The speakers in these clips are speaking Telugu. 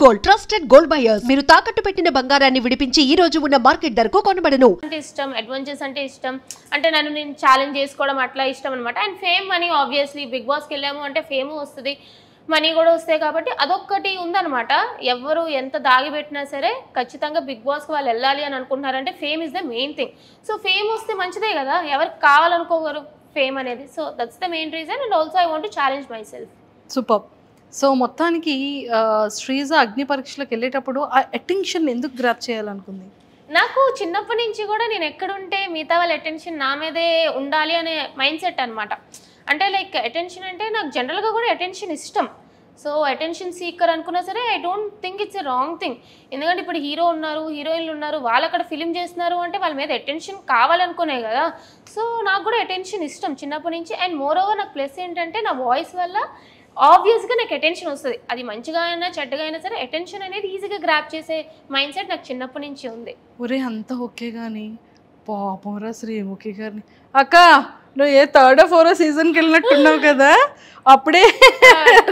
గోల్డ్ ట్రస్టెడ్ గోల్డ్ బయర్స్ మీరు తాకట్టు పెట్టిన బంగారాన్ని విడిపించి ఈ రోజు ఉన్న మార్కెట్ ధరకు కొనబడను. అంటే ఇష్టం, అడ్వెంచర్స్ అంటే ఇష్టం, అంటే నేను ఛాలెంజ్ చేసుకోవడం అట్లా ఇష్టం అనమాట. And fame money, obviously big బాస్కి వెళ్ళాము అంటే ఫేమ్ వస్తుంది, మనీ కూడా వస్తాయి కాబట్టి అదొక్కటి ఉందన్నమాట. ఎవరు ఎంత దాగిపెట్టినా సరే ఖచ్చితంగా బిగ్ బాస్కి వాళ్ళు వెళ్ళాలి అని అనుకుంటున్నారంటే fame is the main thing. So fame వస్తే మంచిదే కదా, ఎవరికి కావాలనుకోగలరు ఫేమ్ అనేది. So that's the main reason. And also I want to challenge my self. Super. So మొత్తానికి శ్రీజ అగ్ని పరీక్షలకు వెళ్ళేటప్పుడు ఆ అటెన్షన్ ఎందుకు గ్రాప్ చేయాలనుకుంది? నాకు చిన్నప్పటి నుంచి కూడా నేను ఎక్కడుంటే మిగతా వాళ్ళ అటెన్షన్ నా మీదే ఉండాలి అనే మైండ్ సెట్ అనమాట. అంటే లైక్ అటెన్షన్ అంటే నాకు జనరల్గా కూడా అటెన్షన్ ఇష్టం. సో అటెన్షన్ సీకర్ అనుకున్నా సరే I don't think it's a wrong thing. ఎందుకంటే ఇప్పుడు హీరో ఉన్నారు, హీరోయిన్లు ఉన్నారు, వాళ్ళు అక్కడ ఫిలిం చేస్తున్నారు అంటే వాళ్ళ మీద అటెన్షన్ కావాలనుకునే కదా. సో నాకు కూడా అటెన్షన్ ఇష్టం చిన్నప్పటి నుంచి. అండ్ మోర్ ఓవర్ నాకు ప్లస్ ఏంటంటే నా వాయిస్ వల్ల ఆబ్వియస్గా నాకు అటెన్షన్ వస్తుంది. అది మంచిగా అయినా చెడ్డగా అయినా సరే అటెన్షన్ అనేది ఈజీగా గ్రాప్ చేసే మైండ్ సెట్ నాకు చిన్నప్పటి నుంచి ఉంది. ఒరే అంతా ఓకే కానీ పాపంరా శ్రీముఖి గారిని అక్క నువ్వు ఏ 3rd or 4th సీజన్కి వెళ్ళినట్టున్నావు కదా అప్పుడే.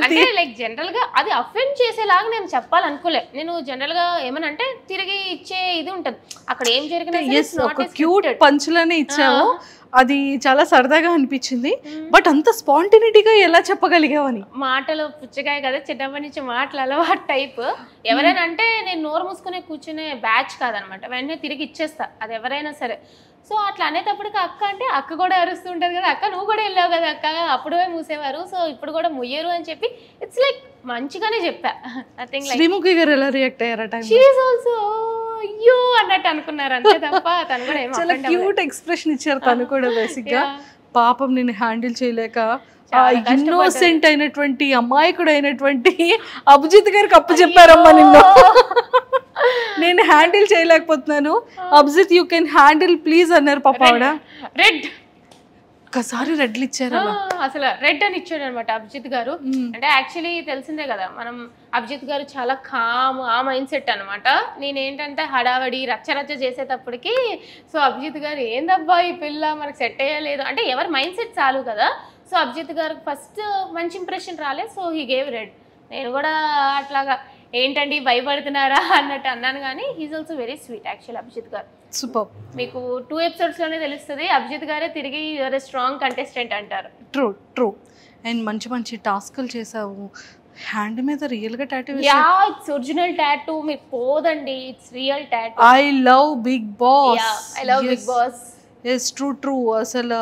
అంటే లైక్ జనరల్గా అది అఫెండ్ చేసేలాగా నేను చెప్పాలనుకోలే. నేను జనరల్గా ఏమనంటే తిరిగి ఇచ్చే ఇది ఉంటుంది అక్కడ ఏం జరిగినా. ఒక క్యూట్ పంచులనే ఇచ్చావు, అది చాలా సరదాగా అనిపించింది. బట్ అంత స్పాంటినిటీగా ఎలా చెప్పగలిగావని? మాటలు పుచ్చగాయ కదా, చిన్నప్పటి నుంచి మాటలు అలవాటు టైప్. ఎవరైనా అంటే నేను నోరు మూసుకునే కూర్చునే బ్యాచ్ కాదనమాట, వెంటనే తిరిగి ఇచ్చేస్తా అది ఎవరైనా సరే. సో అట్లా అనేటప్పటికి అక్క అంటే అక్క కూడా అరుస్తుంటది కదా, అక్క నువ్వు కూడా వెళ్ళావు కదా అక్క, అప్పుడే మూసేవారు సో ఇప్పుడు కూడా ముయ్యరు అని చెప్పి ఇట్స్ లైక్ మంచిగానే చెప్పా. శ్రీముఖి గారు ఎలా రియాక్ట్ అయ్యారట? షీ ఈజ్ ఆల్సో అయ్యో అన్నట్టు అనుకున్నారు అంతే తప్ప తను కూడా ఏమో చాలా క్యూట్ ఎక్స్ప్రెషన్ ఇచ్చారు తను కూడా. బేసిక్ గా పాపం నేను హ్యాండిల్ చేయలేక ఇన్నోసెంట్ అయినటువంటి అమాయకుడు అయినటువంటి అభిజిత్ గారికి అప్పు చెప్పారమ్మా నిన్ను, నేను హ్యాండిల్ చేయలేకపోతున్నాను, Abhijit you can handle please అన్నారు పాప ఆవిడ. రెడ్ ఒకసారి రెడ్లు ఇచ్చారు, అసలు రెడ్ అని ఇచ్చాడు అనమాట అభిజిత్ గారు. అంటే యాక్చువల్లీ తెలిసిందే కదా మనం, అభిజిత్ గారు చాలా కామ్ ఆ మైండ్ సెట్ అనమాట. నేనేంటంటే హడావడి రచ్చరచ్చ చేసేటప్పటికి సో అభిజిత్ గారు ఏందబ్బా ఈ పిల్ల మనకు సెట్ అయ్యలేదు అంటే ఎవరి మైండ్ సెట్ చాలు కదా. సో అభిజిత్ గారికి ఫస్ట్ మంచి ఇంప్రెషన్ రాలేదు, సో హీ గేవ్ రెడ్. నేను కూడా అట్లాగా ఏంటండి భయపడుతున్నారా అన్నట్టు అన్నాను, కానీ he's also very sweet actual Abhijit గారు. సూపర్. మీకు 2 ఎపిసోడ్స్లోనే తెలుస్తుంది అభిజిత్ గారే తిరిగి యువర్ ఎ స్ట్రాంగ్ కంటెస్టెంట్ అంటారు. True true. అండ్ మంచి మంచి టాస్క్లు చేసావు. హ్యాండ్ మీద రియల్ గా tattoo? Yeah it's original tattoo, మీకు పోదండి, it's real tattoo. I love Bigg Boss. Yeah I love Bigg Boss. Yes true true. అసలు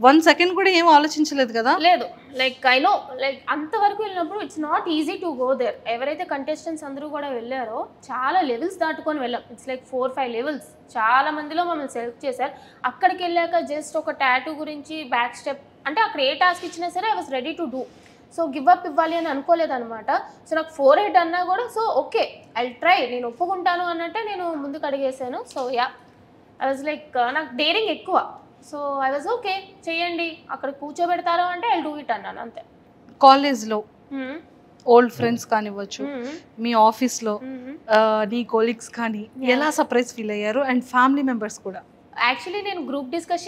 1 సెకండ్ కూడా ఏం ఆలోచించలేదు కదా? లేదు, లైక్ ఐ నో లైక్ అంతవరకు వెళ్ళినప్పుడు it's not easy to go there. ఎవరైతే కంటెస్టెంట్స్ అందరూ కూడా వెళ్ళారో చాలా లెవెల్స్ దాటుకొని వెళ్ళాం. It's like 4-5 levels. చాలా మందిలో మమ్మల్ని సెలెక్ట్ చేశారు. అక్కడికి వెళ్ళాక జస్ట్ ఒక టాటూ గురించి బ్యాక్ స్టెప్ అంటే అక్కడ ఏ టాస్క్ ఇచ్చినా సరే I was ready to do. So give up ఇవ్వాలి అని అనుకోలేదు అనమాట. సో నాకు 4 అన్నా కూడా సో ఓకే ఐ ట్రై, నేను ఒప్పుకుంటాను అన్నట్టే నేను ముందుకు అడిగేసాను. So yeah I was like నాకు డేరింగ్ ఎక్కువ. సో ఐ వాజ్ ఓకే చేయండి, అక్కడ కూర్చోబెడతారు అంటే ఐ డూ ఇట్ అన్నాను అంతే. కాలేజ్లో ఓల్డ్ ఫ్రెండ్స్ కానివ్వచ్చు, మీ ఆఫీస్లో నీ కొలీగ్స్ కానీ ఎలా సర్ప్రైజ్ ఫీల్ అయ్యారు? అండ్ ఫ్యామిలీ మెంబర్స్ కూడా? యాక్చువల్లీ నేను గ్రూప్ డిస్కషన్